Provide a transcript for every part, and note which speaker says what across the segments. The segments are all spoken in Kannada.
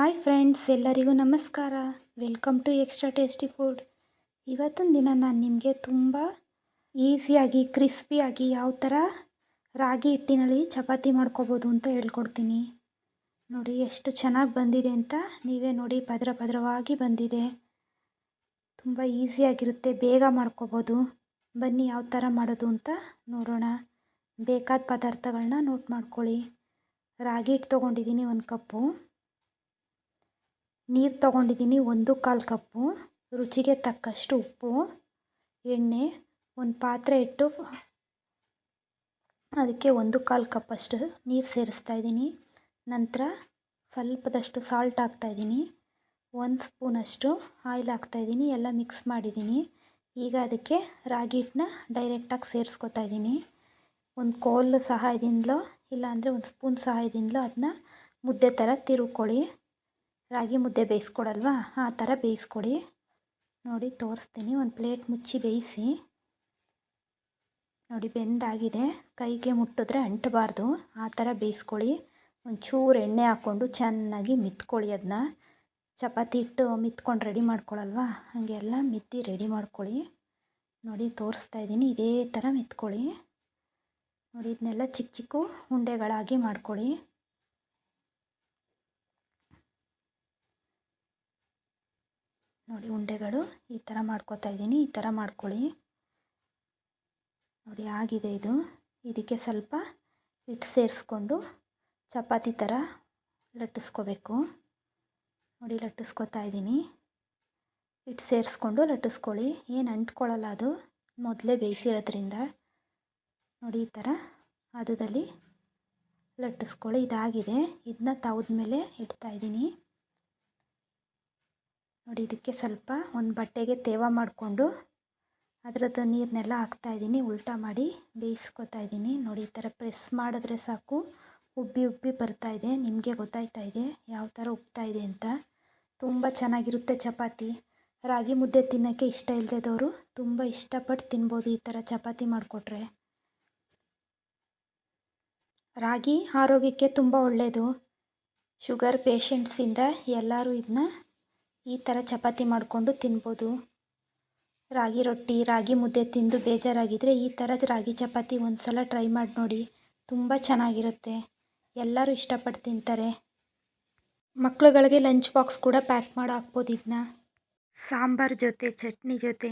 Speaker 1: ಹಾಯ್ ಫ್ರೆಂಡ್ಸ್, ಎಲ್ಲರಿಗೂ ನಮಸ್ಕಾರ. Welcome to extra tasty food. ಇವತ್ತಿನ ದಿನ ನಾನು ನಿಮಗೆ ತುಂಬ ಈಸಿಯಾಗಿ ಕ್ರಿಸ್ಪಿಯಾಗಿ ಯಾವ ಥರ ರಾಗಿ ಹಿಟ್ಟಿನಲ್ಲಿ ಚಪಾತಿ ಮಾಡ್ಕೋಬೋದು ಅಂತ ಹೇಳ್ಕೊಡ್ತೀನಿ. ನೋಡಿ ಎಷ್ಟು ಚೆನ್ನಾಗಿ ಬಂದಿದೆ ಅಂತ. ನೀವೇ ನೋಡಿ, ಪದರವಾಗಿ ಬಂದಿದೆ. ತುಂಬ ಈಸಿಯಾಗಿರುತ್ತೆ, ಬೇಗ ಮಾಡ್ಕೋಬೋದು. ಬನ್ನಿ ಯಾವ ಥರ ಮಾಡೋದು ಅಂತ ನೋಡೋಣ. ಬೇಕಾದ ಪದಾರ್ಥಗಳನ್ನ ನೋಟ್ ಮಾಡ್ಕೊಳ್ಳಿ. ರಾಗಿ ಹಿಟ್ಟು ತೊಗೊಂಡಿದ್ದೀನಿ 1 ಕಪ್ಪು. ನೀರು ತೊಗೊಂಡಿದ್ದೀನಿ 1/4 ಕಪ್ಪು. ರುಚಿಗೆ ತಕ್ಕಷ್ಟು ಉಪ್ಪು, ಎಣ್ಣೆ, ಒಂದು ಪಾತ್ರೆ ಇಟ್ಟು ಅದಕ್ಕೆ 1/4 ಕಪ್ಪಷ್ಟು ನೀರು ಸೇರಿಸ್ತಾ ಇದ್ದೀನಿ. ನಂತರ ಸ್ವಲ್ಪದಷ್ಟು ಸಾಲ್ಟ್ ಹಾಕ್ತಾಯಿದ್ದೀನಿ. 1 ಸ್ಪೂನಷ್ಟು ಆಯಿಲ್ ಹಾಕ್ತಾಯಿದ್ದೀನಿ. ಎಲ್ಲ ಮಿಕ್ಸ್ ಮಾಡಿದ್ದೀನಿ. ಈಗ ಅದಕ್ಕೆ ರಾಗಿ ಹಿಟ್ಟನ್ನ ಡೈರೆಕ್ಟಾಗಿ ಸೇರಿಸ್ಕೊತಾ ಇದ್ದೀನಿ. ಒಂದು ಕೋಲ್ ಸಹಾಯದಿಂದಲೋ ಇಲ್ಲಾಂದರೆ ಒಂದು ಸ್ಪೂನ್ ಸಹಾಯದಿಂದಲೋ ಅದನ್ನ ಮುದ್ದೆ ಥರ ತಿರುವ್ಕೊಳ್ಳಿ. ರಾಗಿ ಮುದ್ದೆ ಬೇಯಿಸ್ಕೊಡಲ್ವಾ, ಆ ಥರ ಬೇಯಿಸ್ಕೊಡಿ. ನೋಡಿ ತೋರಿಸ್ತೀನಿ. ಒಂದು ಪ್ಲೇಟ್ ಮುಚ್ಚಿ ಬೇಯಿಸಿ. ನೋಡಿ ಬೆಂದಾಗಿದೆ. ಕೈಗೆ ಮುಟ್ಟಿದ್ರೆ ಅಂಟಬಾರ್ದು, ಆ ಥರ ಬೇಯಿಸ್ಕೊಳ್ಳಿ. ಒಂಚೂರು ಎಣ್ಣೆ ಹಾಕ್ಕೊಂಡು ಚೆನ್ನಾಗಿ ಮಿತ್ಕೊಳ್ಳಿ. ಅದನ್ನ ಚಪಾತಿ ಹಿಟ್ಟು ಮಿತ್ಕೊಂಡು ರೆಡಿ ಮಾಡ್ಕೊಳ್ಳಲ್ವಾ, ಹಾಗೆ ಎಲ್ಲ ಮಿತ್ತಿ ರೆಡಿ ಮಾಡ್ಕೊಳ್ಳಿ. ನೋಡಿ ತೋರಿಸ್ತಾ ಇದ್ದೀನಿ, ಇದೇ ಥರ ಮಿತ್ಕೊಳ್ಳಿ. ನೋಡಿ ಇದನ್ನೆಲ್ಲ ಚಿಕ್ಕ ಚಿಕ್ಕ ಉಂಡೆಗಳಾಗಿ ಮಾಡ್ಕೊಳ್ಳಿ. ನೋಡಿ ಉಂಡೆಗಳು ಈ ಥರ ಮಾಡ್ಕೊತಾ ಇದ್ದೀನಿ. ಈ ಥರ ಮಾಡ್ಕೊಳ್ಳಿ. ನೋಡಿ ಆಗಿದೆ ಇದು. ಇದಕ್ಕೆ ಸ್ವಲ್ಪ ಹಿಟ್ಟು ಸೇರಿಸ್ಕೊಂಡು ಚಪಾತಿ ಥರ ಲಟ್ಟಿಸ್ಕೋಬೇಕು. ನೋಡಿ ಲಟ್ಟಿಸ್ಕೊತಾ ಇದ್ದೀನಿ. ಹಿಟ್ಟು ಸೇರಿಸ್ಕೊಂಡು ಲಟ್ಟಿಸ್ಕೊಳ್ಳಿ. ಏನು ಅಂಟ್ಕೊಳ್ಳಲ್ಲ, ಅದು ಮೊದಲೇ ಬೇಯಿಸಿರೋದ್ರಿಂದ. ನೋಡಿ ಈ ಥರ ಹದದಲ್ಲಿ ಲಟ್ಟಿಸ್ಕೊಳ್ಳಿ. ಇದಾಗಿದೆ. ಇದನ್ನ ತವದ ಮೇಲೆ ಇಡ್ತಾಯಿದ್ದೀನಿ. ನೋಡಿ ಇದಕ್ಕೆ ಸ್ವಲ್ಪ ಒಂದು ಬಟ್ಟೆಗೆ ತೇವ ಮಾಡಿಕೊಂಡು ಅದರದ್ದು ನೀರನ್ನೆಲ್ಲ ಹಾಕ್ತಾಯಿದ್ದೀನಿ. ಉಲ್ಟಾ ಮಾಡಿ ಬೇಯಿಸ್ಕೊತಾ ಇದ್ದೀನಿ. ನೋಡಿ ಈ ಥರ ಪ್ರೆಸ್ ಮಾಡಿದ್ರೆ ಸಾಕು, ಉಬ್ಬಿ ಉಬ್ಬಿ ಬರ್ತಾಯಿದೆ. ನಿಮಗೆ ಗೊತ್ತಾಯ್ತಾ ಇದೆ ಯಾವ ಥರ ಉಬ್ತಾ ಇದೆ ಅಂತ. ತುಂಬ ಚೆನ್ನಾಗಿರುತ್ತೆ ಚಪಾತಿ. ರಾಗಿ ಮುದ್ದೆ ತಿನ್ನೋಕ್ಕೆ ಇಷ್ಟ ಇಲ್ಲದವರು ತುಂಬ ಇಷ್ಟಪಟ್ಟು ತಿನ್ಬೋದು ಈ ಥರ ಚಪಾತಿ ಮಾಡಿಕೊಟ್ರೆ. ರಾಗಿ ಆರೋಗ್ಯಕ್ಕೆ ತುಂಬ ಒಳ್ಳೆಯದು. ಶುಗರ್ ಪೇಷಂಟ್ಸಿಂದ ಎಲ್ಲರೂ ಇದನ್ನ ಈ ಥರ ಚಪಾತಿ ಮಾಡಿಕೊಂಡು ತಿನ್ಬೋದು. ರಾಗಿ ರೊಟ್ಟಿ, ರಾಗಿ ಮುದ್ದೆ ತಿಂದು ಬೇಜಾರಾಗಿದ್ದರೆ ಈ ಥರದ ರಾಗಿ ಚಪಾತಿ ಒಂದು ಸಲ ಟ್ರೈ ಮಾಡಿ ನೋಡಿ. ತುಂಬ ಚೆನ್ನಾಗಿರುತ್ತೆ. ಎಲ್ಲರೂ ಇಷ್ಟಪಟ್ಟು ತಿಂತಾರೆ. ಮಕ್ಕಳುಗಳಿಗೆ ಲಂಚ್ ಬಾಕ್ಸ್ ಕೂಡ ಪ್ಯಾಕ್ ಮಾಡಿ ಹಾಕ್ಬೋದು. ಇದನ್ನ ಸಾಂಬಾರ್ ಜೊತೆ, ಚಟ್ನಿ ಜೊತೆ,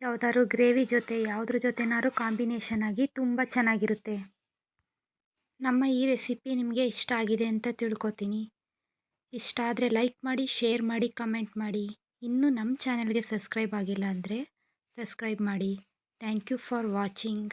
Speaker 1: ಯಾವುದಾದ್ರು ಗ್ರೇವಿ ಜೊತೆ, ಯಾವುದ್ರ ಜೊತೆನಾದ್ರು ಕಾಂಬಿನೇಷನ್ ಆಗಿ ತುಂಬ ಚೆನ್ನಾಗಿರುತ್ತೆ. ನಮ್ಮ ಈ ರೆಸಿಪಿ ನಿಮಗೆ ಇಷ್ಟ ಆಗಿದೆ ಅಂತ ತಿಳ್ಕೊತೀನಿ. ಇಷ್ಟ ಆದರೆ ಲೈಕ್ ಮಾಡಿ, ಶೇರ್ ಮಾಡಿ, ಕಮೆಂಟ್ ಮಾಡಿ. ಇನ್ನೂ ನಮ್ಮ ಚಾನಲ್ಗೆ ಸಬ್ಸ್ಕ್ರೈಬ್ ಆಗಿಲ್ಲ ಅಂದರೆ ಸಬ್ಸ್ಕ್ರೈಬ್ ಮಾಡಿ. Thank you for watching.